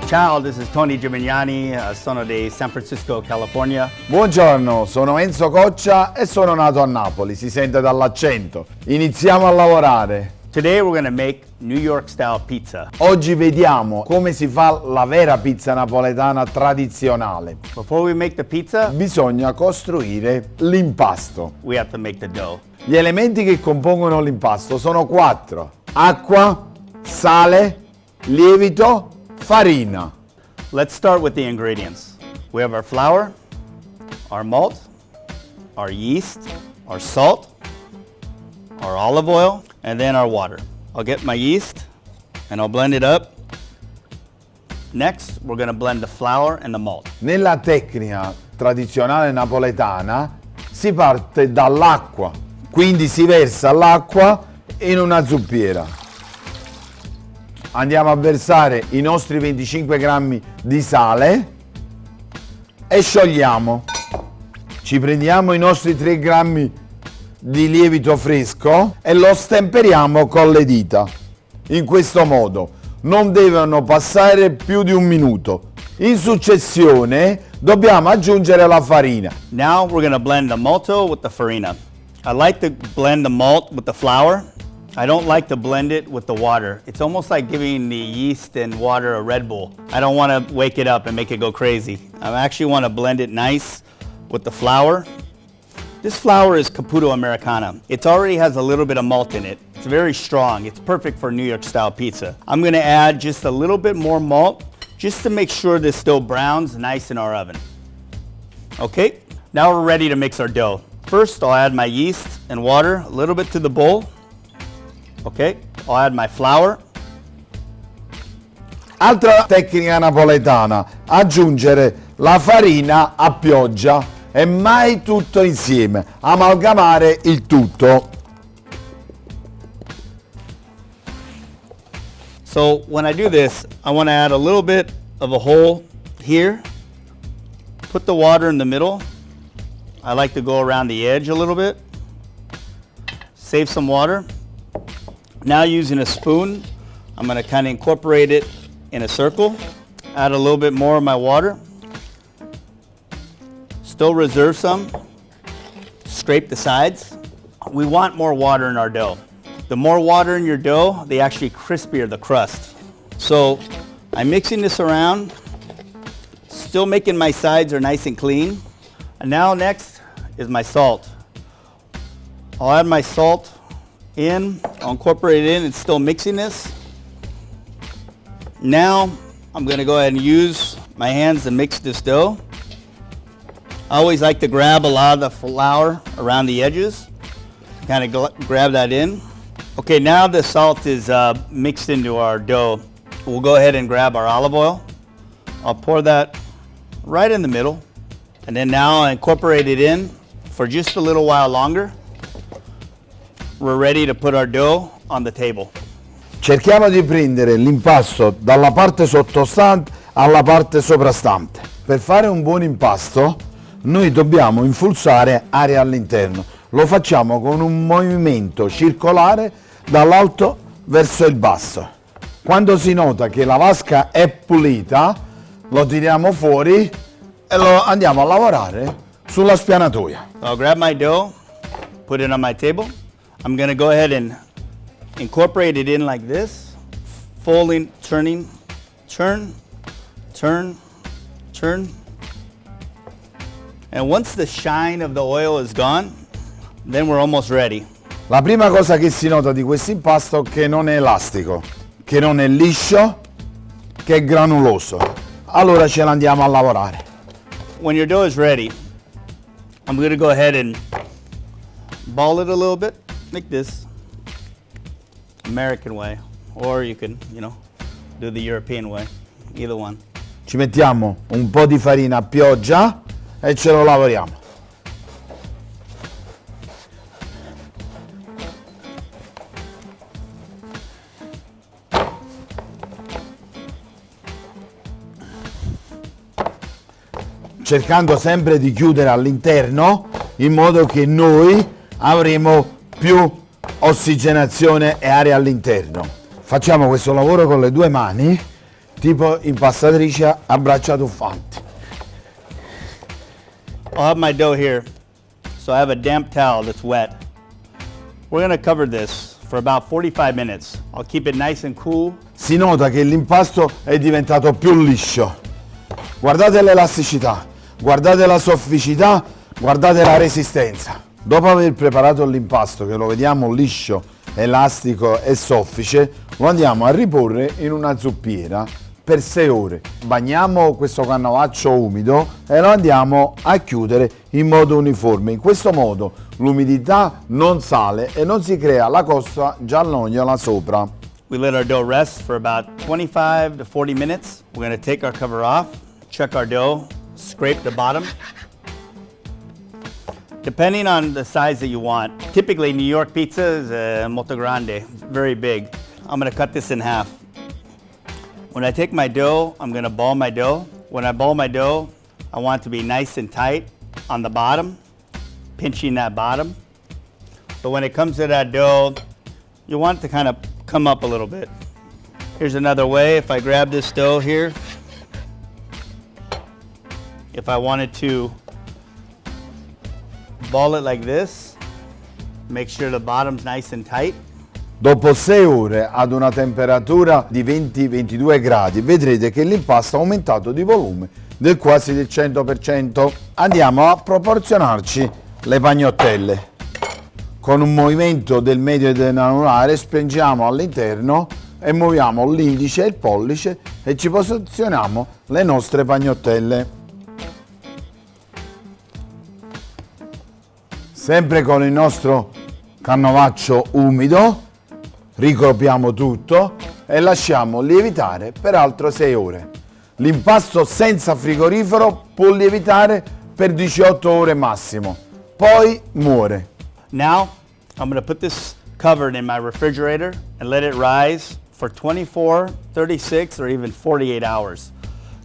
Ciao, this is Tony Gimignani, sono di San Francisco, California. Buongiorno, sono Enzo Coccia e sono nato a Napoli, si sente dall'accento. Iniziamo a lavorare. Today we're going to make New York style pizza. Oggi vediamo come si fa la vera pizza napoletana tradizionale. Before we make the pizza, Bisogna costruire l'impasto. we have to make the dough. Gli elementi che compongono l'impasto sono 4: acqua, sale, lievito, farina. Let's start with the ingredients. We have our flour, our malt, our yeast, our salt, our olive oil, and then our water. I'll get my yeast and I'll blend it up. Next, we're going to blend the flour and the malt. Nella tecnica tradizionale napoletana si parte dall'acqua, quindi si versa l'acqua in una zuppiera. Andiamo a versare i nostri 25 grammi di sale e sciogliamo. Ci prendiamo i nostri 3 grammi di lievito fresco e lo stemperiamo con le dita. In questo modo non devono passare più di un minuto. In successione dobbiamo aggiungere la farina. Now we're going to blend the malto with the farina. I like to blend the malt with the flour. I don't like to blend it with the water. It's almost like giving the yeast and water a Red Bull. I don't want to wake it up and make it go crazy. I actually want to blend it nice with the flour. This flour is Caputo Americana. It already has a little bit of malt in it. It's very strong. It's perfect for New York style pizza. I'm going to add just a little bit more malt just to make sure this still browns nice in our oven. Okay, now we're ready to mix our dough. First, I'll add my yeast and water a little bit to the bowl. Okay, I'll add my flour. Altra tecnica napoletana, aggiungere la farina a pioggia e mai tutto insieme, amalgamare il tutto. So when I do this, I want to add a little bit of a hole here. Put the water in the middle. I like to go around the edge a little bit. Save some water. Now using a spoon, I'm going to kind of incorporate it in a circle. Add a little bit more of my water. Still reserve some. Scrape the sides. We want more water in our dough. The more water in your dough, the actually crispier the crust. So I'm mixing this around. Still making my sides are nice and clean. And now next is my salt. I'll add my salt in, I'll incorporate it in, it's still mixing this. Now I'm going to go ahead and use my hands to mix this dough. I always like to grab a lot of the flour around the edges, kind of grab that in. Okay, now the salt is mixed into our dough. We'll go ahead and grab our olive oil. I'll pour that right in the middle, and then now I'll incorporate it in for just a little while longer. We're ready to put our dough on the table. Cerchiamo di prendere l'impasto dalla parte sottostante alla parte soprastante. Per fare un buon impasto noi dobbiamo infilzare aria all'interno. Lo facciamo con un movimento circolare dall'alto verso il basso. Quando si nota che la vasca è pulita, lo tiriamo fuori e lo andiamo a lavorare sulla spianatoia. I'll grab my dough, put it on my table. I'm going to go ahead and incorporate it in like this, folding, turning, turn, turn, turn. And once the shine of the oil is gone, then we're almost ready. La prima cosa che si nota di questo impasto è che non è elastico, che non è liscio, che è granuloso. Allora ce l'andiamo a lavorare. When your dough is ready, I'm going to go ahead and ball it a little bit, like this, American way, or you can, do the European way, either one. Ci mettiamo un po' di farina a pioggia e ce lo lavoriamo. Cercando sempre di chiudere all'interno in modo che noi avremo più ossigenazione e aria all'interno. Facciamo questo lavoro con le due mani tipo impastatrice a braccia tuffanti. I'll have my dough here. So I have a damp towel that's wet. We're gonna cover this for about 45 minutes. I'll keep it nice and cool. Si nota che l'impasto è diventato più liscio. Guardate l'elasticità, guardate la sofficità, guardate la resistenza. Dopo aver preparato l'impasto, che lo vediamo liscio, elastico e soffice, lo andiamo a riporre in una zuppiera per 6 ore. Bagniamo questo canovaccio umido e lo andiamo a chiudere in modo uniforme. In questo modo l'umidità non sale e non si crea la costa giallognola sopra. We let our dough rest for about 25 to 40 minutes. We're gonna take our cover off, check our dough, scrape the bottom. Depending on the size that you want. Typically New York pizza is molto grande, very big. I'm gonna cut this in half. When I take my dough, I'm gonna ball my dough. When I ball my dough, I want it to be nice and tight on the bottom, pinching that bottom. So when it comes to that dough, you want it to kind of come up a little bit. Here's another way. If I grab this dough here, if I wanted to ball it like this, make sure the bottom's nice and tight. Dopo 6 ore ad una temperatura di 20-22 gradi vedrete che l'impasto ha aumentato di volume del quasi del 100%. Andiamo a proporzionarci le pagnottelle. Con un movimento del medio e dell'anulare spingiamo all'interno e muoviamo l'indice e il pollice e ci posizioniamo le nostre pagnottelle. Sempre con il nostro canovaccio umido ricopriamo tutto e lasciamo lievitare per altre 6 ore. L'impasto senza frigorifero può lievitare per 18 ore massimo, poi muore. Now, I'm gonna put this covered in my refrigerator and let it rise for 24, 36, or even 48 hours.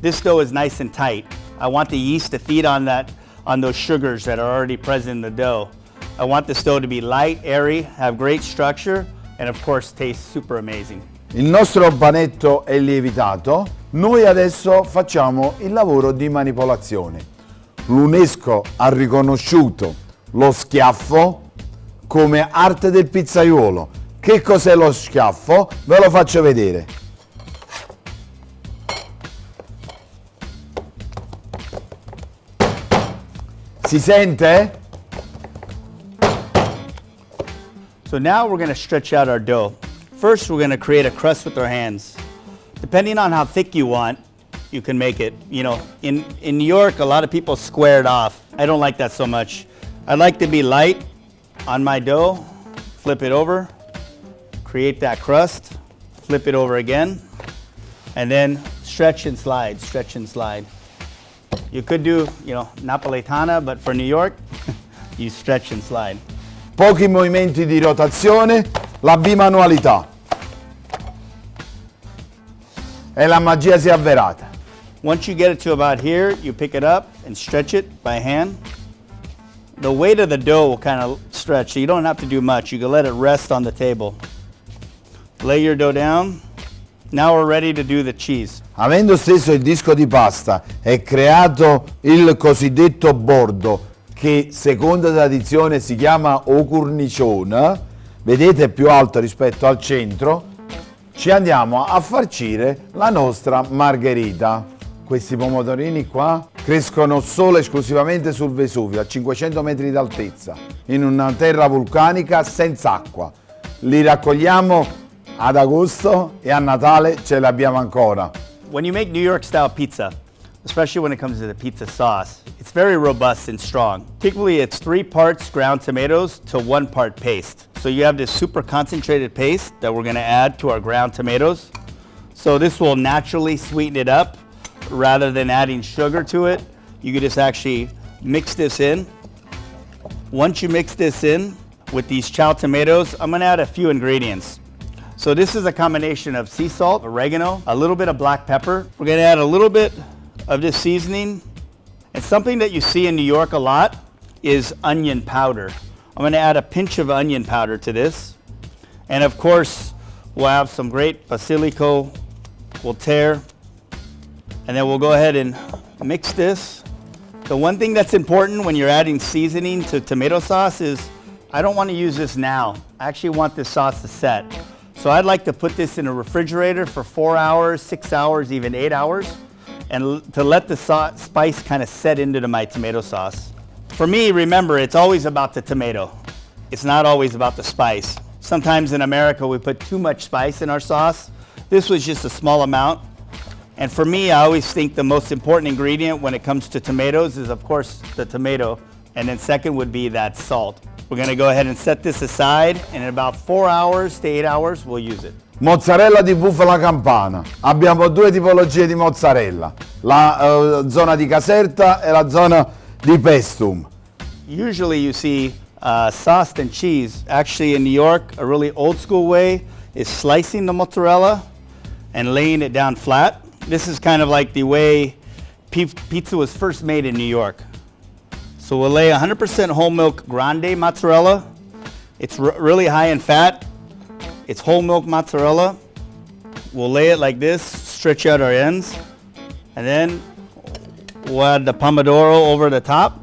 This dough is nice and tight. I want the yeast to feed on those sugars that are already present in the dough. I want this dough to be light, airy, have great structure, and of course taste super amazing. Il nostro panetto è lievitato, noi adesso facciamo il lavoro di manipolazione. L'UNESCO ha riconosciuto lo schiaffo come arte del pizzaiolo. Che cos'è lo schiaffo? Ve lo faccio vedere. Si sente? So now we're gonna stretch out our dough. First, we're gonna create a crust with our hands. Depending on how thick you want, you can make it. You know, in New York, a lot of people square it off. I don't like that so much. I like to be light on my dough, flip it over, create that crust, flip it over again, and then stretch and slide, stretch and slide. You could do, Napoletana, but for New York, you stretch and slide. Pochi movimenti di rotazione, la bimanualità. E la magia si è avverata. Once you get it to about here, you pick it up and stretch it by hand. The weight of the dough will kind of stretch, so you don't have to do much. You can let it rest on the table. Lay your dough down. Now we're ready to do the cheese. Avendo steso il disco di pasta e creato il cosiddetto bordo, che secondo tradizione si chiama o cornicione, vedete è più alto rispetto al centro, ci andiamo a farcire la nostra margherita. Questi pomodorini qua crescono solo e esclusivamente sul Vesuvio, a 500 metri d'altezza, in una terra vulcanica senza acqua. Li raccogliamo ad agosto e a Natale ce li abbiamo ancora. When you make New York style pizza, especially when it comes to the pizza sauce, it's very robust and strong. Typically it's 3 parts ground tomatoes to 1 part paste. So you have this super concentrated paste that we're gonna add to our ground tomatoes. So this will naturally sweeten it up rather than adding sugar to it. You can just actually mix this in. Once you mix this in with these chow tomatoes, I'm gonna add a few ingredients. So this is a combination of sea salt, oregano, a little bit of black pepper. We're gonna add a little bit of this seasoning. And something that you see in New York a lot is onion powder. I'm gonna add a pinch of onion powder to this. And of course, we'll have some great basilico. We'll tear And then we'll go ahead and mix this. The one thing that's important when you're adding seasoning to tomato sauce is I don't want to use this now. I actually want this sauce to set. So I'd like to put this in a refrigerator for 4 hours, 6 hours, even 8 hours, and to let the spice kind of set into my tomato sauce. For me, remember, it's always about the tomato. It's not always about the spice. Sometimes in America, we put too much spice in our sauce. This was just a small amount. And for me, I always think the most important ingredient when it comes to tomatoes is, of course, the tomato. And then second would be that salt. We're gonna go ahead and set this aside, and in about 4 hours to 8 hours, we'll use it. Mozzarella di bufala campana. Abbiamo due tipologie di mozzarella, la zona di Caserta e la zona di Pestum. Usually you see sauced and cheese. Actually in New York, a really old school way is slicing the mozzarella and laying it down flat. This is kind of like the way pizza was first made in New York. So we'll lay 100% whole milk grande mozzarella. It's really high in fat. It's whole milk mozzarella. We'll lay it like this, stretch out our ends, and then we'll add the pomodoro over the top.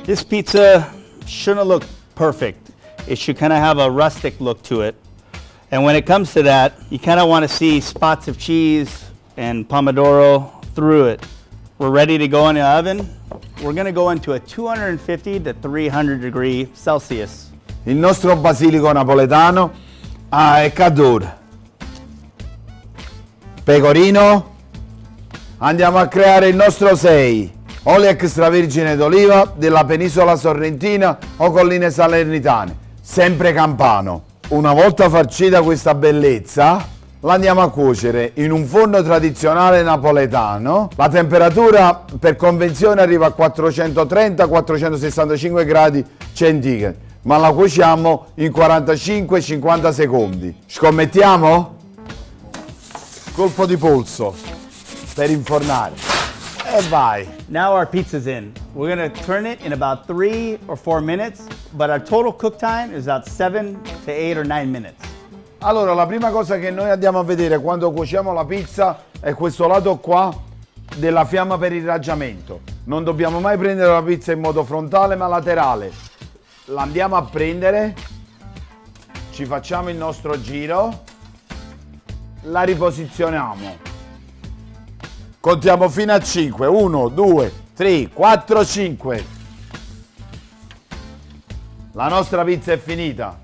This pizza shouldn't look perfect. It should kind of have a rustic look to it. And when it comes to that, you kind of want to see spots of cheese and pomodoro through it. We're ready to go in the oven. We're going to go into a 250 to 300 degree Celsius. Il nostro basilico napoletano è caduto. Pecorino. Andiamo a creare il nostro 6. Olio extravergine d'oliva della penisola sorrentina o colline salernitane. Sempre campano. Una volta farcita questa bellezza, la andiamo a cuocere in un forno tradizionale napoletano. La temperatura per convenzione arriva a 430-465 gradi centigradi, ma la cuociamo in 45-50 secondi. Scommettiamo? Colpo di polso per infornare. E vai. Now our pizza's in. We're gonna turn it in about 3 or 4 minutes, but our total cook time is about 7 to 8 or 9 minutes. Allora, la prima cosa che noi andiamo a vedere quando cuociamo la pizza è questo lato qua della fiamma per irraggiamento. Non dobbiamo mai prendere la pizza in modo frontale ma laterale. La andiamo a prendere, ci facciamo il nostro giro, la riposizioniamo. Contiamo fino a 5. 1, 2, 3, 4, 5. La nostra pizza è finita.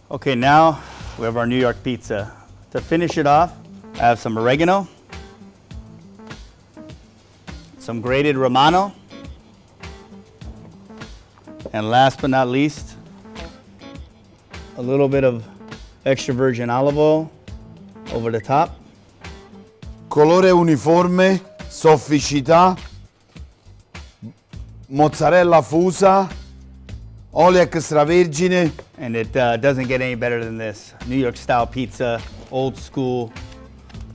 Okay, now we have our New York pizza. To finish it off, I have some oregano, some grated Romano, and last but not least, a little bit of extra virgin olive oil over the top. Colore uniforme, sofficità, mozzarella fusa, olio extravergine. And it doesn't get any better than this. New York style pizza, old school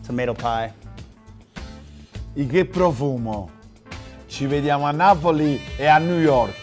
tomato pie. E che profumo! Ci vediamo a Napoli e a New York.